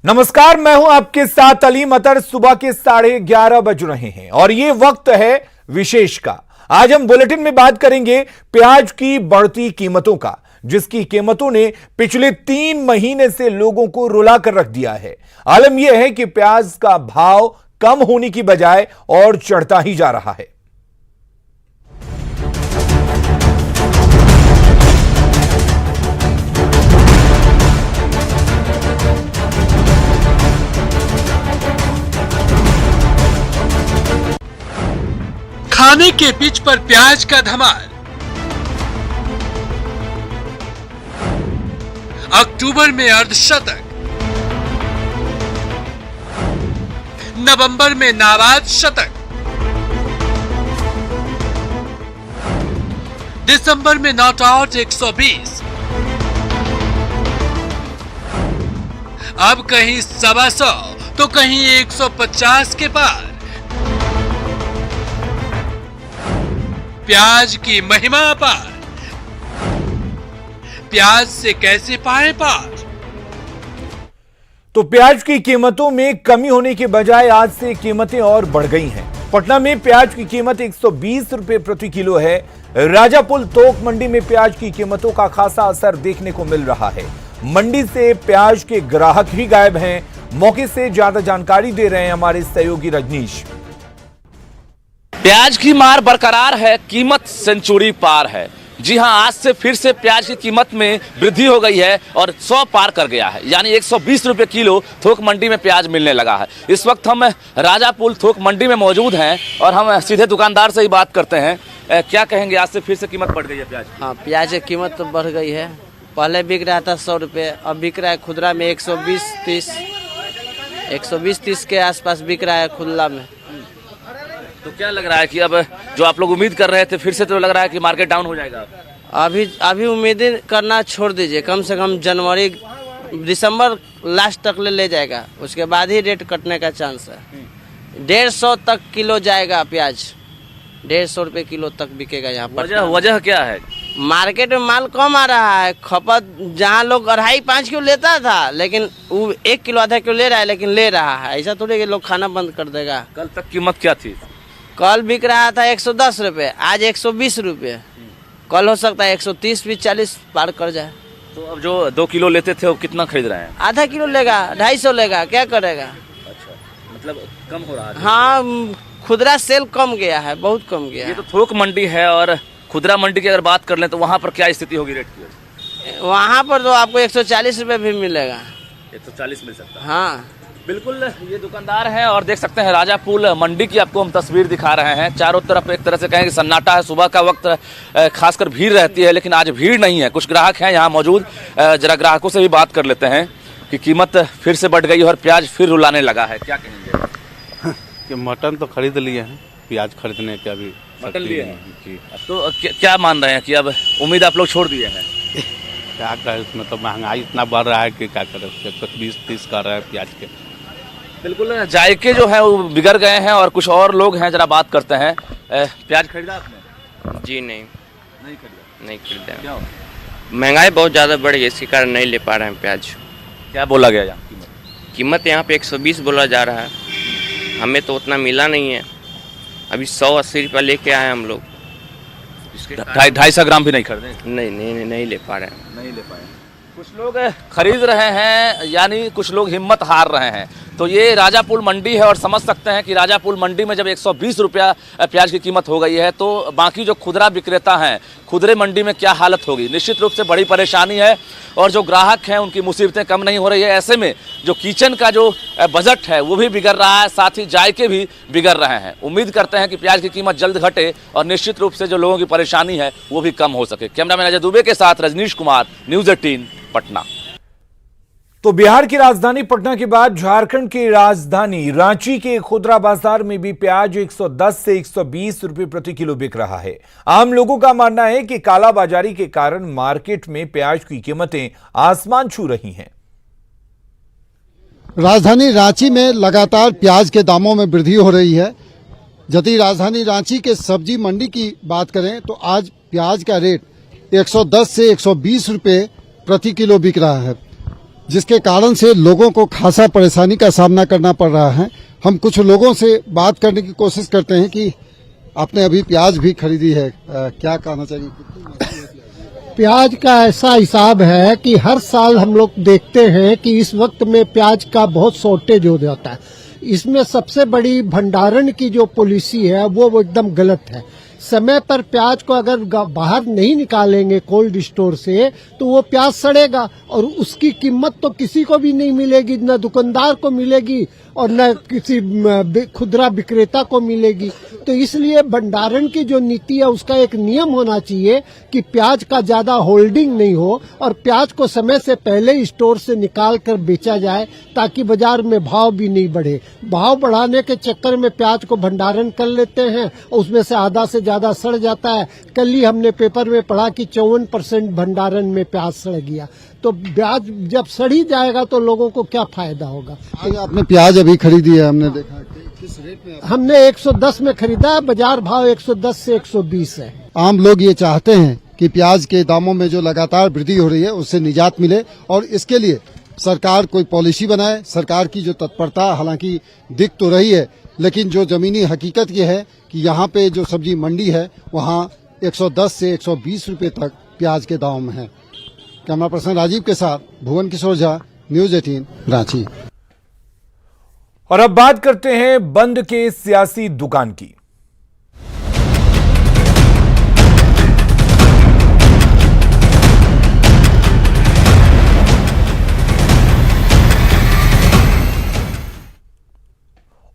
नमस्कार, मैं हूं आपके साथ अलीम अतर। सुबह के 11:30 बज रहे हैं और ये वक्त है विशेष का। आज हम बुलेटिन में बात करेंगे प्याज की बढ़ती कीमतों का, जिसकी कीमतों ने पिछले 3 महीने से लोगों को रुला कर रख दिया है। आलम यह है कि प्याज का भाव कम होने की बजाय और चढ़ता ही जा रहा है। खाने के पिच पर प्याज का धमाल। अक्टूबर में अर्धशतक, नवंबर में नाबाद शतक, दिसंबर में नॉट आउट 120, अब कहीं 125 तो कहीं 150 के पार। प्याज की महिमा अपार, प्याज से कैसे पाए पार। तो प्याज की कीमतों में कमी होने के बजाय आज से कीमतें और बढ़ गई हैं। पटना में प्याज की कीमत 120 रुपए प्रति किलो है। राजापुल थोक मंडी में प्याज की कीमतों का खासा असर देखने को मिल रहा है। मंडी से प्याज के ग्राहक भी गायब हैं। मौके से ज्यादा जानकारी दे रहे हैं हमारे सहयोगी रजनीश। प्याज की मार बरकरार है, कीमत सेंचुरी पार है। जी हां, आज से फिर से प्याज की कीमत में वृद्धि हो गई है और 100 पार कर गया है, यानी 120 रुपए किलो थोक मंडी में प्याज मिलने लगा है। इस वक्त हम राजापुल थोक मंडी में मौजूद हैं और हम सीधे दुकानदार से ही बात करते हैं। क्या कहेंगे, आज से फिर से कीमत बढ़ गई है प्याज? हाँ, प्याज की कीमत तो बढ़ गई है। पहले बिक रहा था 100 रुपये, अब बिक रहा है खुदरा में 120-30 के आसपास बिक रहा है खुदरा में। तो क्या लग रहा है कि अब जो आप लोग उम्मीद कर रहे थे, फिर से तो लग रहा है कि मार्केट डाउन हो जाएगा? अभी उम्मीदें करना छोड़ दीजिए। कम से कम जनवरी दिसंबर लास्ट तक ले जाएगा, उसके बाद ही रेट कटने का चांस है। 150 तक किलो जाएगा प्याज, 150 रुपये किलो तक बिकेगा यहाँ पर। वजह क्या है? मार्केट में माल कम आ रहा है। खपत जहाँ लोग 2.5-5 किलो लेता था, लेकिन वो 1 किलो आधा किलो ले रहा है, लेकिन ले रहा है। ऐसा थोड़ी कि लोग खाना बंद कर देगा। कल तक कीमत क्या थी? कल बिक रहा था 110 रुपये, आज 120 रुपये। कल हो सकता है 130 भी 40 पार कर जाए। तो अब जो 2 किलो लेते थे वो कितना खरीद रहे हैं? आधा किलो लेगा, 250 लेगा, क्या करेगा? अच्छा, मतलब कम हो रहा है। हाँ, खुदरा सेल कम गया है, बहुत कम गया। ये तो थोक मंडी है और खुदरा मंडी की अगर बात कर लें तो वहाँ पर क्या स्थिति होगी रेट की? वहाँ पर तो आपको 140 रुपये भी मिलेगा। 140 मिल सकता है। हाँ बिल्कुल, ये दुकानदार है और देख सकते हैं राजापुल मंडी की आपको हम तस्वीर दिखा रहे हैं। चारों तरफ एक तरह से कहें कि सन्नाटा है। सुबह का वक्त खासकर भीड़ रहती है, लेकिन आज भीड़ नहीं है। कुछ ग्राहक हैं यहाँ मौजूद, जरा ग्राहकों से भी बात कर लेते हैं कि कीमत फिर से बढ़ गई और प्याज फिर रुलाने लगा है। क्या कहेंगे? कि मटन तो खरीद लिए हैं, प्याज खरीदने के अभी मटन लिए हैं जी। तो क्या मान रहे हैं कि अब उम्मीद आप लोग छोड़ दिए हैं? क्या करें, इसमें तो महंगाई इतना बढ़ रहा है कि क्या करें। 120-30 कर रहे हैं प्याज के। बिल्कुल, जायके जो है वो बिगड़ गए हैं और कुछ और लोग हैं, जरा बात करते हैं। प्याज खरीदा आपने? जी नहीं खरीदा। नहीं खरीदा। क्या? महंगाई बहुत ज़्यादा बढ़ गई, इसी कारण नहीं ले पा रहे हैं प्याज। क्या बोला गया यहाँ? कीमत यहाँ पे 120 बोला जा रहा है, हमें तो उतना मिला नहीं है। अभी 180 रुपये लेके आए हम लोग। 250 ग्राम भी नहीं खरीदे? नहीं ले पा रहे हैं। नहीं ले पाए। कुछ लोग खरीद रहे हैं, यानी कुछ लोग हिम्मत हार रहे हैं। तो ये राजापुल मंडी है और समझ सकते हैं कि राजापुल मंडी में जब 120 रुपया प्याज की कीमत हो गई है तो बाकी जो खुदरा विक्रेता हैं, खुदरे मंडी में क्या हालत होगी। निश्चित रूप से बड़ी परेशानी है और जो ग्राहक हैं उनकी मुसीबतें कम नहीं हो रही है। ऐसे में जो किचन का जो बजट है वो भी बिगड़ रहा है, साथ ही जायके भी बिगड़ रहे हैं। उम्मीद करते हैं कि प्याज की कीमत जल्द घटे और निश्चित रूप से जो लोगों की परेशानी है वो भी कम हो सके। कैमरामैन अजय दुबे के साथ रजनीश कुमार, न्यूज़ 18 पटना। तो बिहार की राजधानी पटना के बाद झारखंड की राजधानी रांची के खुदरा बाजार में भी प्याज 110 से 120 रुपए प्रति किलो बिक रहा है। आम लोगों का मानना है कि कालाबाजारी के कारण मार्केट में प्याज की कीमतें आसमान छू रही हैं। राजधानी रांची में लगातार प्याज के दामों में वृद्धि हो रही है। यदि राजधानी रांची के सब्जी मंडी की बात करें तो आज प्याज का रेट 110 से 120 रुपए प्रति किलो बिक रहा है। जिसके कारण से लोगों को खासा परेशानी का सामना करना पड़ रहा है। हम कुछ लोगों से बात करने की कोशिश करते हैं कि आपने अभी प्याज भी खरीदी है, क्या कहना चाहिए? प्याज का ऐसा हिसाब है कि हर साल हम लोग देखते हैं कि इस वक्त में प्याज का बहुत शॉर्टेज हो जाता है। इसमें सबसे बड़ी भंडारण की जो पॉलिसी है वो एकदम गलत है। समय पर प्याज को अगर बाहर नहीं निकालेंगे कोल्ड स्टोर से तो वो प्याज सड़ेगा और उसकी कीमत तो किसी को भी नहीं मिलेगी, न दुकानदार को मिलेगी और न किसी खुदरा विक्रेता को मिलेगी। तो इसलिए भंडारण की जो नीति है उसका एक नियम होना चाहिए कि प्याज का ज्यादा होल्डिंग नहीं हो और प्याज को समय से पहले स्टोर से निकाल कर बेचा जाए ताकि बाजार में भाव भी नहीं बढ़े। भाव बढ़ाने के चक्कर में प्याज को भंडारण कर लेते हैं और उसमें से आधा से ज्यादा सड़ जाता है। कल ही हमने पेपर में पढ़ा कि 54% भंडारण में प्याज सड़ गया। तो प्याज जब सड़ी जाएगा तो लोगों को क्या फायदा होगा। आपने प्याज अभी खरीदी है, हमने देखा किस रेट में? हमने 110 में खरीदा है, बाजार भाव 110 से 120 है। आम लोग ये चाहते हैं कि प्याज के दामों में जो लगातार वृद्धि हो रही है उससे निजात मिले और इसके लिए सरकार कोई पॉलिसी बनाए। सरकार की जो तत्परता हालांकि दिख तो रही है, लेकिन जो जमीनी हकीकत ये है कि यहाँ पे जो सब्जी मंडी है वहाँ 110 से 120 रुपए तक प्याज के दाम है। कैमरा पर्सन राजीव के साथ भुवन किशोर झा, न्यूज 18 रांची। और अब बात करते हैं बंद के सियासी दुकान की।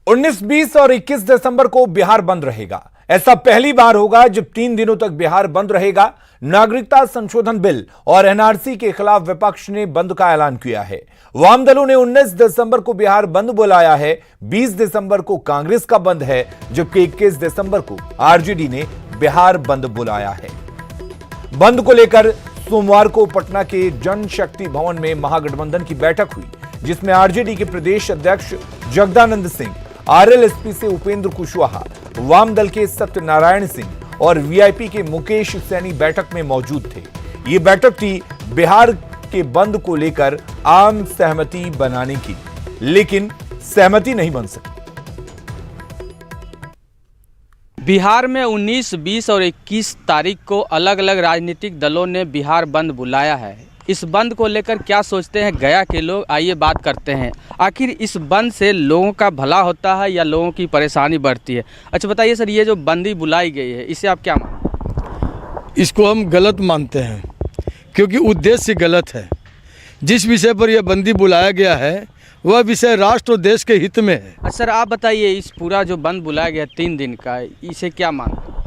उन्नीस, 20 और 21 दिसंबर को बिहार बंद रहेगा। ऐसा पहली बार होगा जब 3 दिनों तक बिहार बंद रहेगा। नागरिकता संशोधन बिल और एनआरसी के खिलाफ विपक्ष ने बंद का ऐलान किया है। वाम दलों ने 19 दिसंबर को बिहार बंद बुलाया है। 20 दिसंबर को कांग्रेस का बंद है, जबकि 21 दिसंबर को आरजेडी ने बिहार बंद बुलाया है। बंद को लेकर सोमवार को पटना के जनशक्ति भवन में महागठबंधन की बैठक हुई, जिसमें आरजेडी के प्रदेश अध्यक्ष जगदानंद सिंह, आरएलएसपी से उपेंद्र कुशवाहा, वाम दल के सत्यनारायण सिंह और वीआईपी के मुकेश सैनी बैठक में मौजूद थे। ये बैठक थी बिहार के बंद को लेकर आम सहमति बनाने की, लेकिन सहमति नहीं बन सकी। बिहार में 19, 20 और 21 तारीख को अलग अलग राजनीतिक दलों ने बिहार बंद बुलाया है। इस बंद को लेकर क्या सोचते हैं गया के लोग, आइए बात करते हैं। आखिर इस बंद से लोगों का भला होता है या लोगों की परेशानी बढ़ती है? अच्छा बताइए सर, ये जो बंदी बुलाई गई है इसे आप क्या मानते? इसको हम गलत मानते हैं क्योंकि उद्देश्य गलत है। जिस विषय पर यह बंदी बुलाया गया है वह विषय राष्ट्र और देश के हित में है। सर आप बताइए, इस पूरा जो बंद बुलाया गया 3 दिन का, इसे क्या मानते?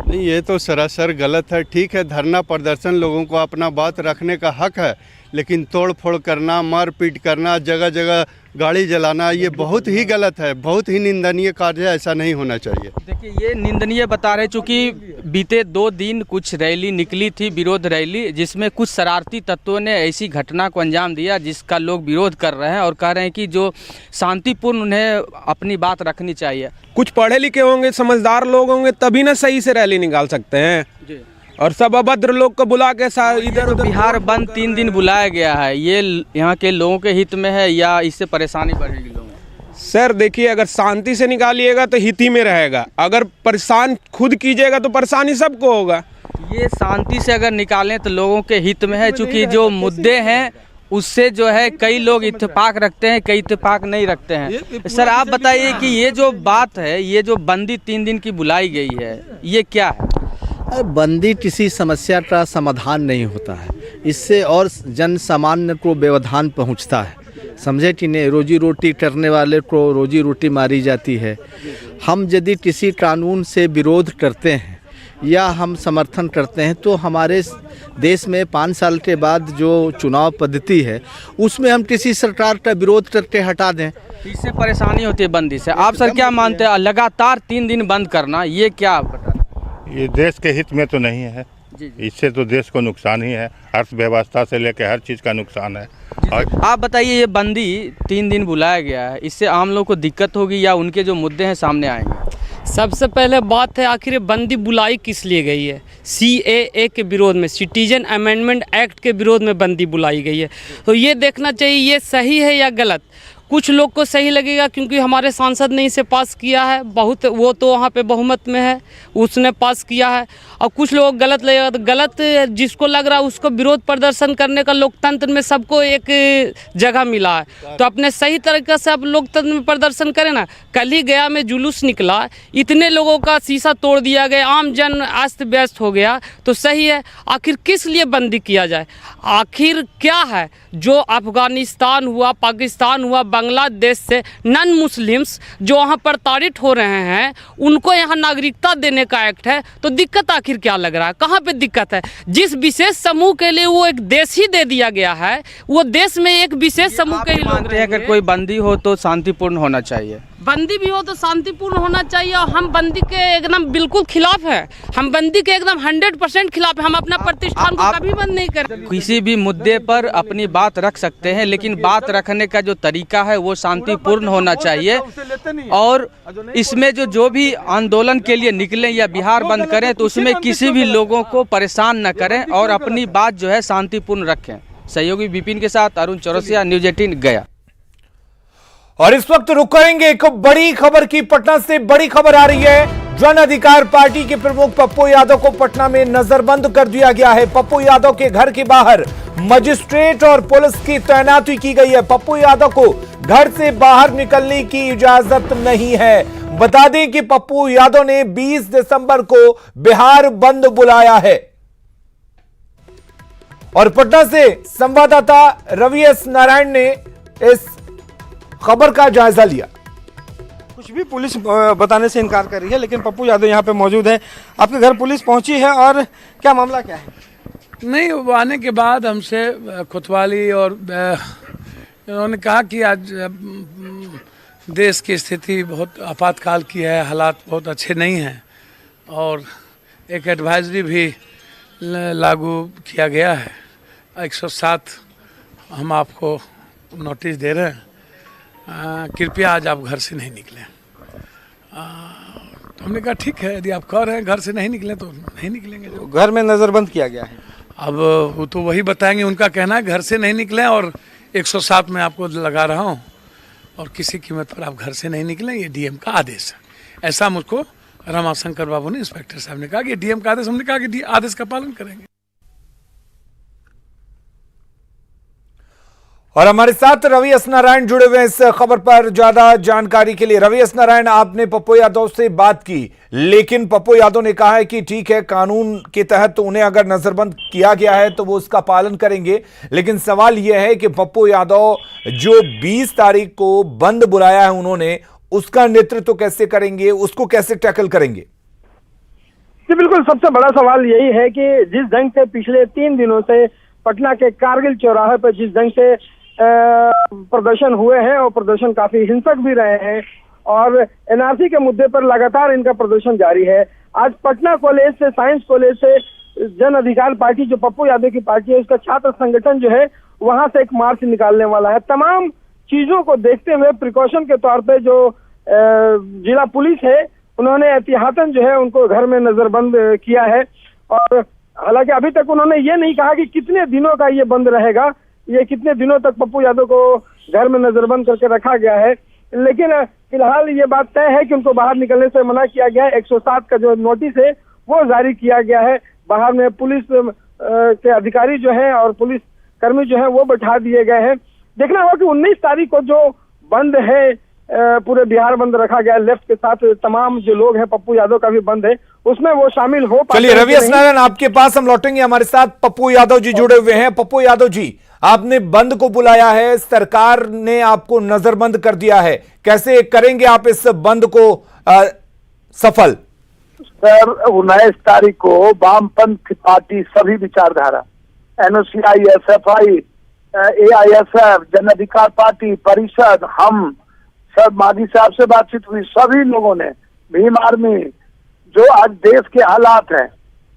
नहीं, ये तो सरासर गलत है। ठीक है, धरना प्रदर्शन लोगों को अपना बात रखने का हक है, लेकिन तोड़ फोड़ करना, मारपीट करना, जगह जगह गाड़ी जलाना, ये बहुत ही गलत है, बहुत ही निंदनीय कार्य है। ऐसा नहीं होना चाहिए। देखिए, ये निंदनीय बता रहे, चूँकि बीते 2 दिन कुछ रैली निकली थी, विरोध रैली, जिसमें कुछ शरारती तत्वों ने ऐसी घटना को अंजाम दिया जिसका लोग विरोध कर रहे हैं और कह रहे हैं कि जो शांतिपूर्ण उन्हें अपनी बात रखनी चाहिए। कुछ पढ़े लिखे होंगे, समझदार लोग होंगे, तभी ना सही से रैली निकाल सकते हैं जी। और सब अभद्र लोग को बुला के इधर उधर। बिहार बंद 3 दिन बुलाया गया है, ये यहाँ के लोगों के हित में है या इससे परेशानी बढ़ेगी लोगों? सर देखिए, अगर शांति से निकालिएगा तो हित ही में रहेगा, अगर परेशान खुद कीजिएगा तो परेशानी सबको होगा। ये शांति से अगर निकालें तो लोगों के हित में है, चूँकि जो मुद्दे हैं उससे जो है कई लोग इत्तेफाक रखते हैं, कई इत्तेफाक नहीं रखते हैं। सर आप बताइए कि ये जो बात है, ये जो बंदी 3 दिन की बुलाई गई है, ये क्या है? बंदी किसी समस्या का समाधान नहीं होता है, इससे और जन सामान्य को व्यवधान पहुंचता है। समझे कि नहीं, रोजी रोटी करने वाले को रोजी रोटी मारी जाती है। हम यदि किसी कानून से विरोध करते हैं या हम समर्थन करते हैं तो हमारे देश में 5 साल के बाद जो चुनाव पद्धति है उसमें हम किसी सरकार का विरोध करके हटा दें, इससे परेशानी होती है बंदी से। आप सर क्या मानते हैं, लगातार 3 दिन बंद करना ये क्या? ये देश के हित में तो नहीं है, इससे तो देश को नुकसान ही है, अर्थव्यवस्था से लेकर हर चीज़ का नुकसान है। और आप बताइए, ये बंदी 3 दिन बुलाया गया है, इससे आम लोगों को दिक्कत होगी या उनके जो मुद्दे हैं सामने आएंगे? सबसे पहले बात है, आखिर ये बंदी बुलाई किस लिए गई है? CAA के विरोध में, सिटीजन अमेंडमेंट एक्ट के विरोध में बंदी बुलाई गई है। तो ये देखना चाहिए ये सही है या गलत। कुछ लोग को सही लगेगा क्योंकि हमारे सांसद ने इसे पास किया है, बहुत वो तो वहाँ पे बहुमत में है, उसने पास किया है। और कुछ लोग गलत लगेगा, तो गलत जिसको लग रहा है उसको विरोध प्रदर्शन करने का लोकतंत्र में सबको एक जगह मिला है। तो अपने सही तरीके से अब लोकतंत्र में प्रदर्शन करें ना। कल ही गया में जुलूस निकला, इतने लोगों का शीशा तोड़ दिया गया, आम जन अस्त व्यस्त हो गया। तो सही है, आखिर किस लिए बंदी किया जाए? आखिर क्या है जो अफगानिस्तान हुआ, पाकिस्तान हुआ, बांग्लादेश से नॉन मुस्लिम्स जो वहाँ प्रताड़ित हो रहे हैं, उनको यहाँ नागरिकता देने का एक्ट है। तो दिक्कत आखिर क्या लग रहा है? कहाँ पे दिक्कत है? जिस विशेष समूह के लिए वो एक देश ही दे दिया गया है, वो देश में एक विशेष समूह के ही लोग मानते हैं। अगर कोई बंदी हो तो शांतिपूर्ण होना चाहिए। बंदी भी हो तो शांतिपूर्ण होना चाहिए। और हम बंदी के एकदम बिल्कुल खिलाफ हैं। हम बंदी के एकदम 100% खिलाफ हैं। हम अपना प्रतिष्ठान को कभी बंद नहीं करें। किसी भी मुद्दे पर अपनी बात रख सकते हैं, लेकिन बात रखने का जो तरीका है वो शांतिपूर्ण होना चाहिए। और इसमें जो भी आंदोलन के लिए निकलें या बिहार बंद करें, तो उसमें किसी भी लोगों को परेशान न करें और अपनी बात जो है शांतिपूर्ण रखें। सहयोगी विपिन के साथ अरुण चौरसिया, न्यूज़ 18 गया। और इस वक्त रुक करेंगे एक बड़ी खबर की। पटना से बड़ी खबर आ रही है। जन अधिकार पार्टी के प्रमुख पप्पू यादव को पटना में नजरबंद कर दिया गया है। पप्पू यादव के घर के बाहर मजिस्ट्रेट और पुलिस की तैनाती की गई है। पप्पू यादव को घर से बाहर निकलने की इजाजत नहीं है। बता दें कि पप्पू यादव ने 20 दिसंबर को बिहार बंद बुलाया है। और पटना से संवाददाता रवि एस नारायण ने इस खबर का जायजा लिया। कुछ भी पुलिस बताने से इनकार कर रही है, लेकिन पप्पू यादव यहाँ पे मौजूद है। आपके घर पुलिस पहुंची है और क्या मामला क्या है? नहीं, वो आने के बाद हमसे कोतवाली और उन्होंने कहा कि आज देश की स्थिति बहुत आपातकाल की है, हालात बहुत अच्छे नहीं हैं और एक एडवाइजरी भी लागू किया गया है। 107 हम आपको नोटिस दे रहे हैं, कृपया आज आप घर से नहीं निकलें। तो हमने कहा ठीक है, यदि आप कह रहे हैं घर से नहीं निकलें तो नहीं निकलेंगे। तो घर में नज़रबंद किया गया है। अब वो तो वही बताएंगे, उनका कहना है घर से नहीं निकलें और 107 में आपको लगा रहा हूँ और किसी कीमत पर आप घर से नहीं निकलें, ये डीएम का आदेश है। ऐसा मुझको रमाशंकर बाबू ने, इंस्पेक्टर साहब ने कहा कि डीएम का आदेश। हमने कहा कि आदेश का पालन करेंगे। और हमारे साथ रवि एस नारायण जुड़े हुए हैं इस खबर पर ज्यादा जानकारी के लिए। रवि एस नारायण, आपने पप्पू यादव से बात की, लेकिन पप्पू यादव ने कहा है कि ठीक है, कानून के तहत तो उन्हें अगर नजरबंद किया गया है तो वो उसका पालन करेंगे। लेकिन सवाल यह है कि पप्पू यादव जो 20 तारीख को बंद बुलाया है उन्होंने, उसका नेतृत्व कैसे करेंगे, उसको कैसे टैकल करेंगे? जी बिल्कुल, सबसे बड़ा सवाल यही है कि जिस ढंग से पिछले 3 दिनों से पटना के कारगिल चौराहे पर जिस ढंग से प्रदर्शन हुए हैं और प्रदर्शन काफी हिंसक भी रहे हैं और एनआरसी के मुद्दे पर लगातार इनका प्रदर्शन जारी है। आज पटना कॉलेज से, साइंस कॉलेज से जन अधिकार पार्टी जो पप्पू यादव की पार्टी है, उसका छात्र संगठन जो है वहां से एक मार्च निकालने वाला है। तमाम चीजों को देखते हुए प्रिकॉशन के तौर पे जो जिला पुलिस है उन्होंने एहतियातन जो है उनको घर में नजरबंद किया है। और हालांकि अभी तक उन्होंने ये नहीं कहा कि कितने दिनों का ये बंद रहेगा, ये कितने दिनों तक पप्पू यादव को घर में नजरबंद करके रखा गया है। लेकिन फिलहाल ये बात तय है कि उनको बाहर निकलने से मना किया गया है। 107 का जो नोटिस है वो जारी किया गया है। बाहर में पुलिस के अधिकारी जो है और पुलिस कर्मी जो है वो बैठा दिए गए हैं। देखना होगा कि 19 तारीख को जो बंद है, पूरे बिहार बंद रखा गया, लेफ्ट के साथ तमाम जो लोग हैं, पप्पू यादव का भी बंद है, उसमें वो शामिल हो। चलिए रवि एस नारायण, आपके पास हम लौटेंगे। हमारे साथ पप्पू यादव जी जुड़े हुए हैं। पप्पू यादव जी, आपने बंद को बुलाया है, सरकार ने आपको नजरबंद कर दिया है, कैसे करेंगे आप इस बंद को सफल? सर, 19 तारीख को वामपंथ पार्टी सभी विचारधारा, एनओसीआई, एसएफआई, एआईएसएफ, जन अधिकार पार्टी, परिषद, हम सब, माघी साहब से बातचीत हुई, सभी लोगों ने, भीम आर्मी, जो आज देश के हालात हैं,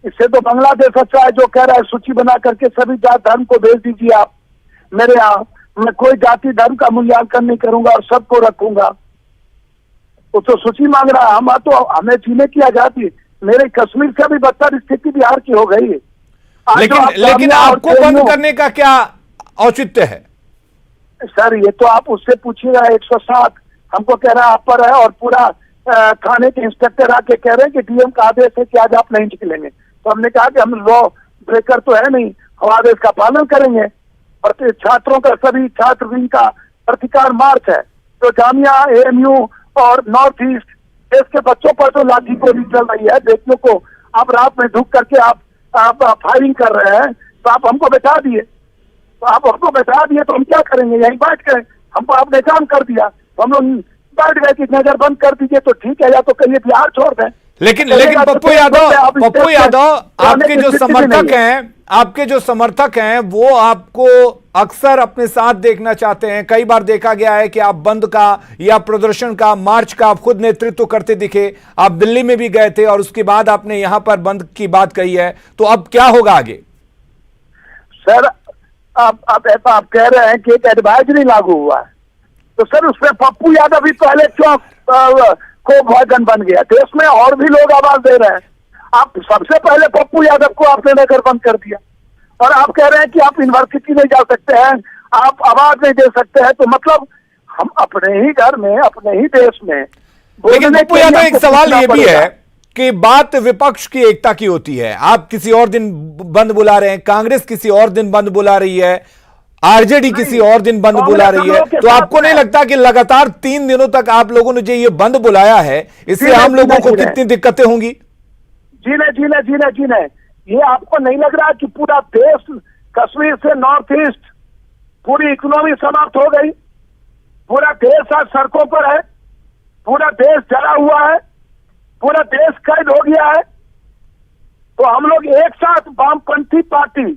इससे तो बांग्लादेश अच्छा है जो कह रहा है सूची बना करके सभी जात धर्म को भेज दीजिए आप मेरे यहाँ, मैं कोई जाति धर्म का मूल्यांकन नहीं करूंगा और सबको रखूंगा। वो तो सूची मांग रहा है। हम तो हमें जीने की आजादी, मेरे कश्मीर से भी बदतर स्थिति बिहार की हो गई है। लेकिन आपको बंद करने का क्या औचित्य है? सर ये तो आप उससे पूछिएगा। 107 हमको कह रहा है आप पर है, और पूरा थाने के इंस्पेक्टर आके कह रहे हैं कि डीएम का आदेश है कि आज आप नहीं निकलेंगे। तो हमने कहा कि हम लॉ ब्रेकर तो है नहीं, हम आदेश का पालन करेंगे। और छात्रों का, सभी छात्र विंग का प्रतिकार मार्च है। तो जामिया, AMU और नॉर्थ ईस्ट देश के बच्चों पर जो लाठी गोली चल रही है, बेटियों को आप रात में ढूंढ करके आप फायरिंग कर रहे हैं, तो आप हमको बैठा दिए। तो आप हमको बैठा दिए तो हम क्या करेंगे? यहीं बैठ गए। हमको आपने काम कर दिया तो हम लोग बैठ गए कि नजर बंद कर दीजिए तो ठीक है, या तो कहिए बिहार छोड़ दें। लेकिन पप्पू यादव आपके जो समर्थक हैं वो आपको अक्सर अपने साथ देखना चाहते हैं। कई बार देखा गया है कि आप बंद का या प्रदर्शन का, मार्च का आप खुद नेतृत्व करते दिखे। आप दिल्ली में भी गए थे और उसके बाद आपने यहां पर बंद की बात कही है, तो अब क्या होगा आगे? सर आप कह रहे हैं कि एक एडवाइजरी लागू हुआ है, तो सर उसमें पप्पू यादव भी पहले क्यों को भयगन बन गया? देश में और भी लोग आवाज दे रहे हैं। आप सबसे पहले पप्पू यादव को आपने नगर बंद कर दिया, और आप कह रहे हैं कि आप यूनिवर्सिटी नहीं जा सकते हैं, आप आवाज नहीं दे सकते हैं। तो मतलब हम अपने ही घर में, अपने ही देश में। लेकिन पप्पू यादव एक सवाल ये भी है कि बात विपक्ष की एकता की होती है। आप किसी और दिन बंद बुला रहे हैं, कांग्रेस किसी और दिन बंद बुला रही है, आरजेडी किसी और दिन बंद बुला रही है। तो आपको नहीं लगता कि लगातार 3 दिनों तक आप लोगों ने जो ये बंद बुलाया है, इससे आम लोगों को कितनी दिक्कतें होंगी? जीने ये आपको नहीं लग रहा कि पूरा देश, कश्मीर से नॉर्थ ईस्ट, पूरी इकोनॉमी समाप्त हो गई? पूरा देश आज सड़कों पर है, पूरा देश जला हुआ है, पूरा देश कैद हो गया है। तो हम लोग एक साथ वामपंथी पार्टी,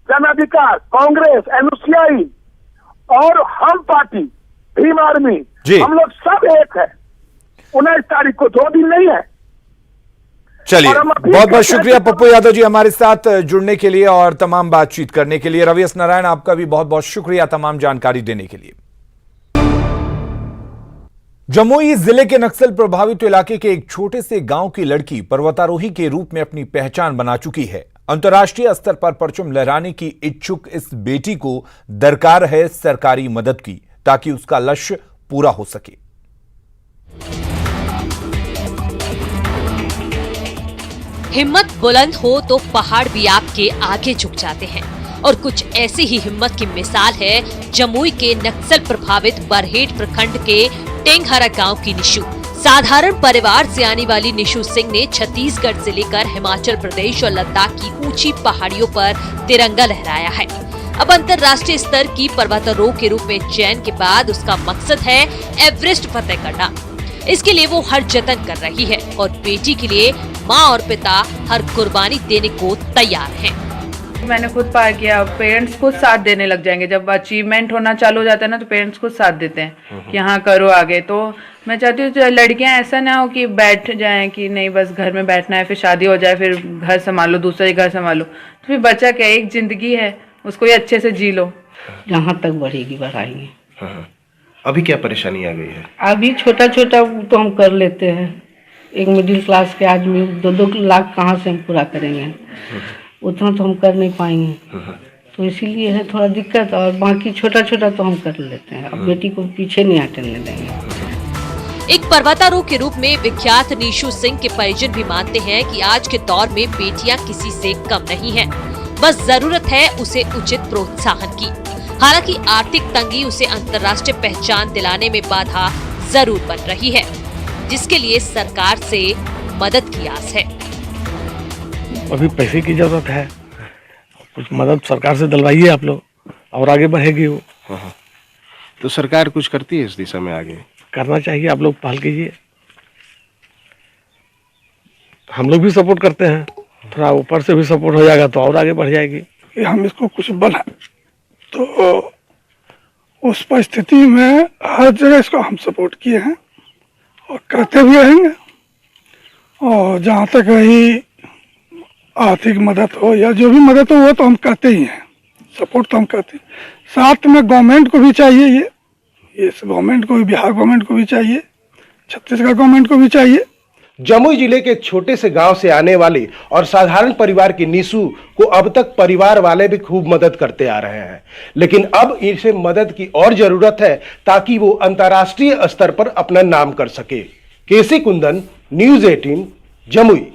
जन अधिकार, कांग्रेस, NUCI और हम पार्टी, भीम आर्मी, हम लोग सब एक है। 19 तारीख को 2 दिन नहीं है। चलिए, बहुत बहुत शुक्रिया पप्पू यादव जी हमारे साथ जुड़ने के लिए और तमाम बातचीत करने के लिए। रवि एस नारायण, आपका भी बहुत बहुत शुक्रिया तमाम जानकारी देने के लिए। जमुई जिले के नक्सल प्रभावित इलाके के एक छोटे से गांव की लड़की पर्वतारोही के रूप में अपनी पहचान बना चुकी है। अंतर्राष्ट्रीय स्तर पर परचम लहराने की इच्छुक इस बेटी को दरकार है सरकारी मदद की, ताकि उसका लक्ष्य पूरा हो सके। हिम्मत बुलंद हो तो पहाड़ भी आपके आगे झुक जाते हैं, और कुछ ऐसी ही हिम्मत की मिसाल है जमुई के नक्सल प्रभावित बरहेट प्रखंड के टेंगहरा गांव की निशु। साधारण परिवार से आने वाली निशु सिंह ने छत्तीसगढ़ से लेकर हिमाचल प्रदेश और लद्दाख की ऊंची पहाड़ियों पर तिरंगा लहराया है। अब अंतर्राष्ट्रीय स्तर की पर्वतारोह के रूप में चयन के बाद उसका मकसद है एवरेस्ट फतेह करना। इसके लिए वो हर जतन कर रही है और बेटी के लिए माँ और पिता हर कुर्बानी देने को तैयार हैं। मैंने खुद पार किया, पेरेंट्स खुद साथ देने लग जाएंगे। जब अचीवमेंट होना चालू हो जाता है ना, तो पेरेंट्स खुद साथ देते हैं कि हाँ करो आगे। तो मैं चाहती हूँ लड़कियाँ ऐसा ना हो कि बैठ जाएं कि नहीं बस घर में बैठना है, फिर शादी हो जाए, फिर घर संभालो, दूसरे घर संभालो। तो फिर बच्चा क्या, एक जिंदगी है, उसको ये अच्छे से जी लो। जहाँ तक बढ़ेगी बढ़ाएंगे। अभी क्या परेशानी आ गई है? अभी छोटा छोटा तो हम कर लेते हैं। एक मिडिल क्लास के आदमी 2-2 लाख कहाँ से हम पूरा करेंगे? उतना तो हम कर नहीं पाएंगे, तो इसीलिए है थोड़ा दिक्कत। और बाकी छोटा छोटा तो हम कर लेते हैं। अब बेटी को पीछे नहीं हटने देंगे। एक पर्वतारोह के रूप में विख्यात निशु सिंह के परिजन भी मानते हैं कि आज के दौर में बेटियां किसी से कम नहीं हैं। बस जरूरत है उसे उचित प्रोत्साहन की। हालांकि आर्थिक तंगी उसे अंतर्राष्ट्रीय पहचान दिलाने में बाधा जरूर बन रही है, जिसके लिए सरकार से मदद की आस है। अभी पैसे की जरूरत है, कुछ मदद सरकार से दिलवाइए आप लोग, और आगे बढ़ेगी वो। तो सरकार कुछ करती है इस दिशा में? आगे करना चाहिए, आप लोग पहल कीजिए। हम लोग भी सपोर्ट करते हैं, थोड़ा ऊपर से भी सपोर्ट हो जाएगा तो और आगे बढ़ जाएगी। हम इसको कुछ बना तो उस परिस्थिति में हर जगह इसको हम सपोर्ट किए हैं और करते भी रहेंगे। और जहाँ तक रही आर्थिक मदद हो या जो भी मदद हो, वो तो हम करते ही हैं, सपोर्ट तो हम करते हैं। साथ में गवर्नमेंट को भी चाहिए, ये गवर्नमेंट को भी, बिहार गवर्नमेंट को भी चाहिए छत्तीसगढ़ गवर्नमेंट को भी चाहिए। जमुई जिले के एक छोटे से गांव से आने वाले और साधारण परिवार की निशु को अब तक परिवार वाले भी खूब मदद करते आ रहे हैं, लेकिन अब इसे मदद की और जरूरत है ताकि वो अंतर्राष्ट्रीय स्तर पर अपना नाम कर सके। केसी कुंदन, न्यूज़ 18, जमुई।